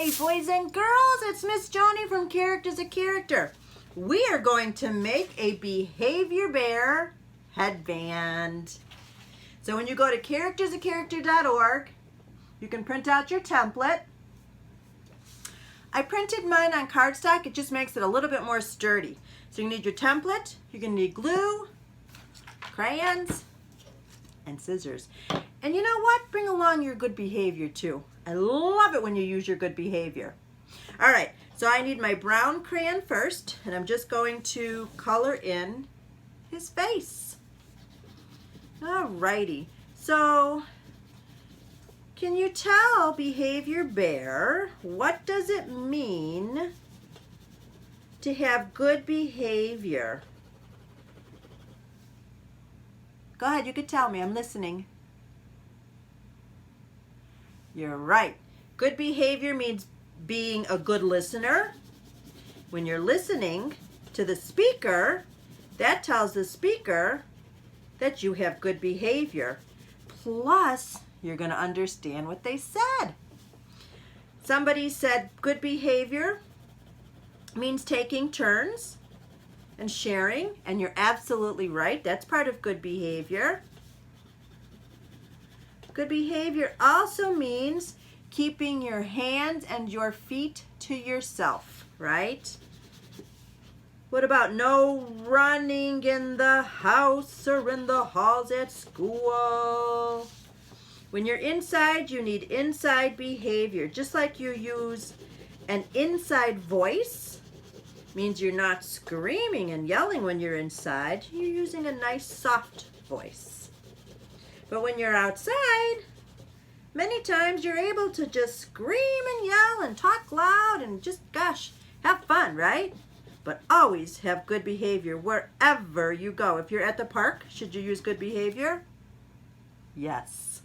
Hey boys and girls, it's Miss Joni from Characters a Character. We are going to make a behavior bear headband. So when you go to charactersacharacter.org, you can print out your template. I printed mine on cardstock. It just makes it a little bit more sturdy. So you need your template, you're going to need glue, crayons, and scissors. And you know what? Bring along your good behavior too. I love it when you use your good behavior. All right, so I need my brown crayon first, and I'm just going to color in his face. All righty, so can you tell behavior bear, what does it mean to have good behavior? Go ahead, you could tell me, I'm listening. You're right. Good behavior means being a good listener. When you're listening to the speaker, that tells the speaker that you have good behavior. Plus, you're going to understand what they said. Somebody said good behavior means taking turns and sharing, and you're absolutely right. That's part of good behavior. Good behavior also means keeping your hands and your feet to yourself, right? What about no running in the house or in the halls at school? When you're inside, you need inside behavior. Just like you use an inside voice, means you're not screaming and yelling when you're inside. You're using a nice soft voice. But when you're outside, many times you're able to just scream and yell and talk loud and just, gosh, have fun, right? But always have good behavior wherever you go. If you're at the park, should you use good behavior? Yes.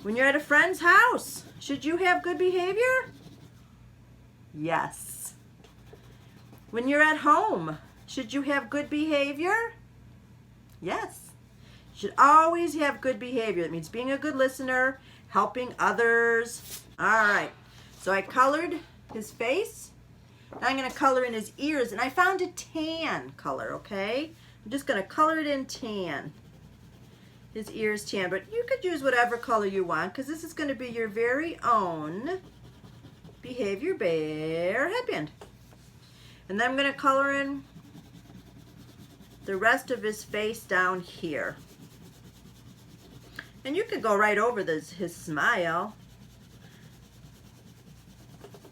When you're at a friend's house, should you have good behavior? Yes. When you're at home, should you have good behavior? Yes. You should always have good behavior. That means being a good listener, helping others. All right, so I colored his face. Now I'm going to color in his ears, and I found a tan color, okay? I'm just going to color it in tan. His ears tan, but you could use whatever color you want because this is going to be your very own behavior bear headband. And then I'm going to color in the rest of his face down here. And you could go right over his smile.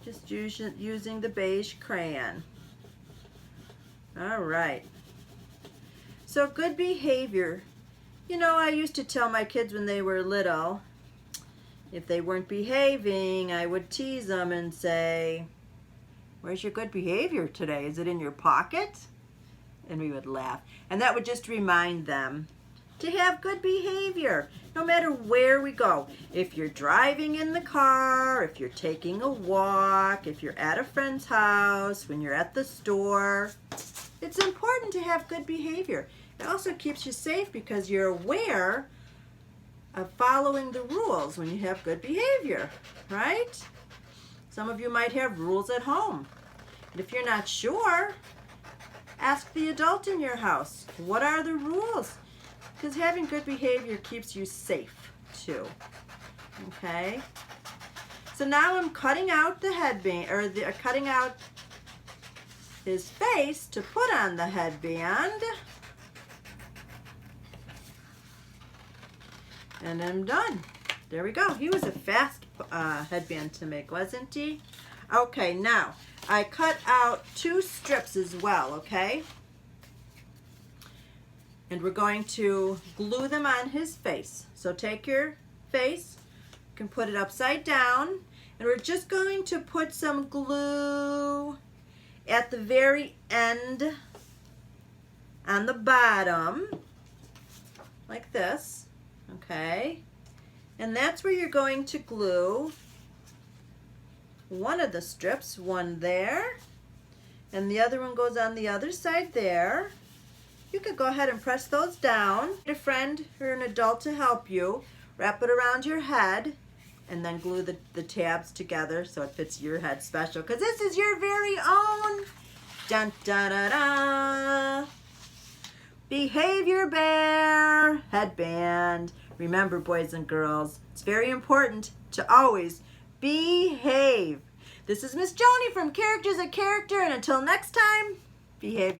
Just using the beige crayon. All right. So good behavior. You know, I used to tell my kids when they were little, if they weren't behaving, I would tease them and say, "Where's your good behavior today? Is it in your pocket?" And we would laugh. And that would just remind them to have good behavior no matter where we go. If you're driving in the car, if you're taking a walk, if you're at a friend's house, when you're at the store, it's important to have good behavior. It also keeps you safe because you're aware of following the rules when you have good behavior, right? Some of you might have rules at home. And if you're not sure, ask the adult in your house, what are the rules? Because having good behavior keeps you safe too. Okay? So now I'm cutting out the headband, or cutting out his face to put on the headband. And I'm done. There we go. He was a fast headband to make, wasn't he? Okay, now I cut out 2 strips as well, okay? And we're going to glue them on his face. So take your face, you can put it upside down, and we're just going to put some glue at the very end on the bottom, like this, okay? And that's where you're going to glue one of the strips, one there, and the other one goes on the other side there. You could go ahead and press those down. Get a friend or an adult to help you. Wrap it around your head and then glue the tabs together so it fits your head special, because this is your very own dun da da da behavior bear headband. Remember, boys and girls, it's very important to always behave. This is Miss Joni from Characters a Character, and until next time, behave.